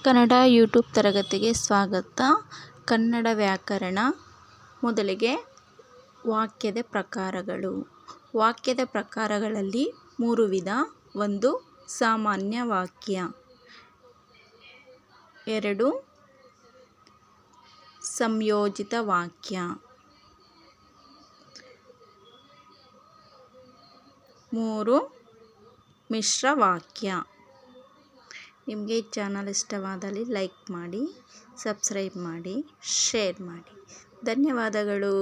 Kannada YouTube ತರಗತಿಗೆ ಸ್ವಾಗತ. ಕನ್ನಡ ವ್ಯಾಕರಣ. ಮೊದಲಿಗೆ ವಾಕ್ಯದ ಪ್ರಕಾರಗಳು. ವಾಕ್ಯದ ಪ್ರಕಾರಗಳಲ್ಲಿ 3 ವಿಧ. 1. ಸಾಮಾನ್ಯ ವಾಕ್ಯ. 2. ಸಂಯೋಜಿತ ವಾಕ್ಯ. 3. ಮಿಶ್ರ ವಾಕ್ಯ. ನಿಮಗೆ ಈ ಚಾನಲ್ ಇಷ್ಟವಾದಲ್ಲಿ ಲೈಕ್ ಮಾಡಿ, ಸಬ್ಸ್ಕ್ರೈಬ್ ಮಾಡಿ, ಶೇರ್ ಮಾಡಿ. ಧನ್ಯವಾದಗಳು.